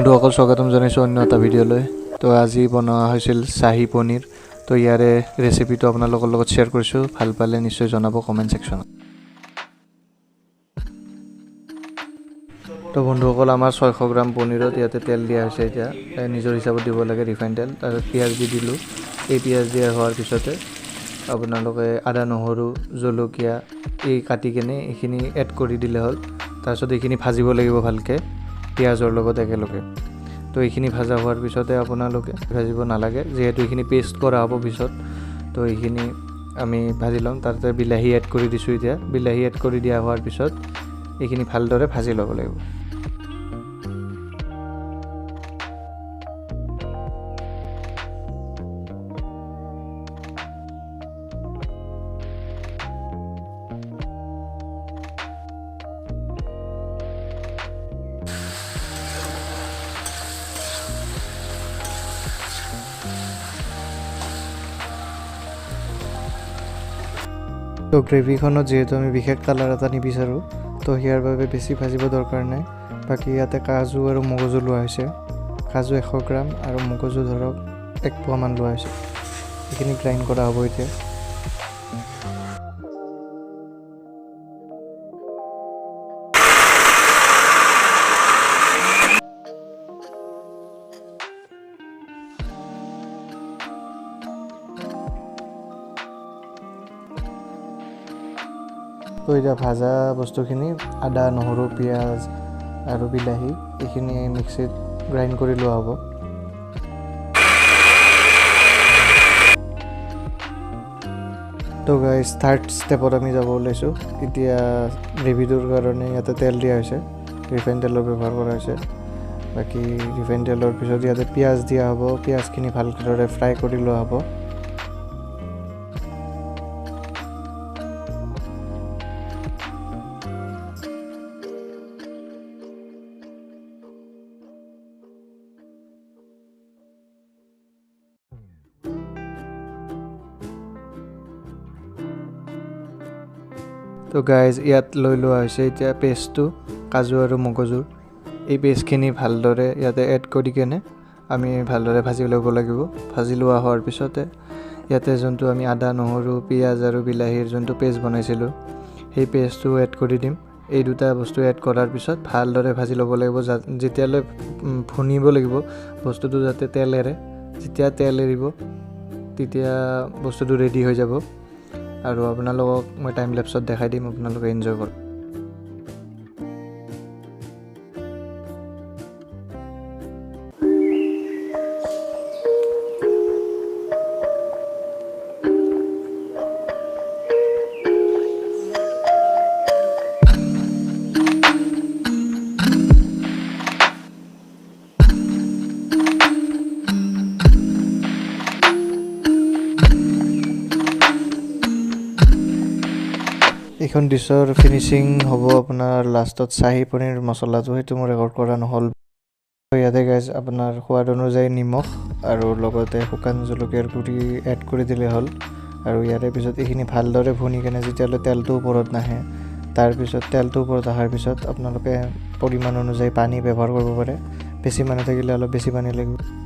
বন্ধুসকল স্বাগতম জনাইছোঁ অন্য এটা ভিডিঅ'লৈ। তো আজি বনোৱা হৈছিল শাহী পনীৰ। তো ইয়াৰে ৰেচিপিটো আপোনালোকৰ লগত শ্বেয়াৰ কৰিছোঁ। ভাল পালে নিশ্চয় জনাব কমেণ্ট ছেকশ্যনত। তো বন্ধুসকল আমাৰ 600 গ্ৰাম পনীৰত ইয়াতে তেল দিয়া হৈছে। এতিয়া নিজৰ হিচাপত দিব লাগে ৰিফাইন তেল। তাৰপিছত পিঁয়াজ দি দিলোঁ। এই পিঁয়াজ দিয়া হোৱাৰ পিছতে আপোনালোকে আদা নহৰু জলকীয়া এই কাটি কেনে এইখিনি এড কৰি দিলে হ'ল। তাৰপিছত এইখিনি ভাজিব লাগিব ভালকৈ পিঁয়াজৰ লগত একেলগে। তো এইখিনি ভাজা হোৱাৰ পিছতে আপোনালোকে ভাজিব নালাগে, যিহেতু এইখিনি পেষ্ট কৰা হ'ব পিছত। তো এইখিনি আমি ভাজি ল'ম। তাতে বিলাহী এড কৰি দিছোঁ। এতিয়া বিলাহী এড কৰি দিয়া হোৱাৰ পিছত এইখিনি ভালদৰে ভাজি ল'ব লাগিব। তো গ্ৰেভিখনত যিহেতু আমি বিশেষ কালাৰ এটা নিবিচাৰোঁ, তো ইয়াৰ বাবে বেছি ভাজিব দৰকাৰ নাই। বাকী ইয়াতে কাজু আৰু মগজু লোৱা হৈছে। কাজু 100 গ্ৰাম আৰু মগজু ধৰক 1 পোৱামান লোৱা হৈছে। এইখিনি গ্ৰাইণ্ড কৰা হ'ব এতিয়া। তো এতিয়া ভাজা বস্তুখিনি আদা নহৰু পিঁয়াজ আৰু বিলাহী এইখিনি মিক্সিত গ্ৰাইণ্ড কৰি লোৱা হ'ব। তো গাইজ থাৰ্ড ষ্টেপত আমি যাব ওলাইছোঁ। এতিয়া গ্ৰেভিটোৰ কাৰণে ইয়াতে তেল দিয়া হৈছে, ৰিফাইন তেলৰ ব্যৱহাৰ কৰা হৈছে। বাকী ৰিফাইন তেলৰ পিছত ইয়াতে পিঁয়াজ দিয়া হ'ব। পিঁয়াজখিনি ভালদৰে ফ্ৰাই কৰি লোৱা হ'ব। তো গাইজ ইয়াত লৈ লোৱা হৈছে এতিয়া পেষ্টটো কাজু আৰু মগজুৰ। এই পেষ্টখিনি ভালদৰে ইয়াতে এড কৰি কেনে আমি ভালদৰে ভাজি ল'ব লাগিব। ভাজি লোৱা হোৱাৰ পিছতে ইয়াতে যোনটো আমি আদা নহৰু পিঁয়াজ আৰু বিলাহীৰ যোনটো পেষ্ট বনাইছিলোঁ সেই পেষ্টটো এড কৰি দিম। এই দুটা বস্তু এড কৰাৰ পিছত ভালদৰে ভাজি ল'ব লাগিব, যেতিয়ালৈ ভুনিব লাগিব বস্তুটো যাতে তেল এৰে। যেতিয়া তেল এৰিব তেতিয়া বস্তুটো ৰেডি হৈ যাব। আৰু আপোনালোকক মই টাইম লেপছত দেখাই দিম, আপোনালোকে এনজয় কৰক। এইখন ডিছৰ ফিনিচিং হ'ব আপোনাৰ লাষ্টত শাহী পনীৰ মছলাটো, সেইটো মোৰ ৰেকৰ্ড কৰা নহ'ল। ইয়াতে গাইজ আপোনাৰ সোৱাদ অনুযায়ী নিমখ আৰু লগতে শুকান জলকীয়াৰ গুড়ি এড কৰি দিলে হ'ল। আৰু ইয়াৰে পিছত এইখিনি ভালদৰে ভুনি কেনে যেতিয়ালৈ তেলটো ওপৰত নাহে, তাৰপিছত তেলটো ওপৰত অহাৰ পিছত আপোনালোকে পৰিমাণ অনুযায়ী পানী ব্যৱহাৰ কৰিব পাৰে। বেছি মানুহ থাকিলে অলপ বেছি পানী লাগিব।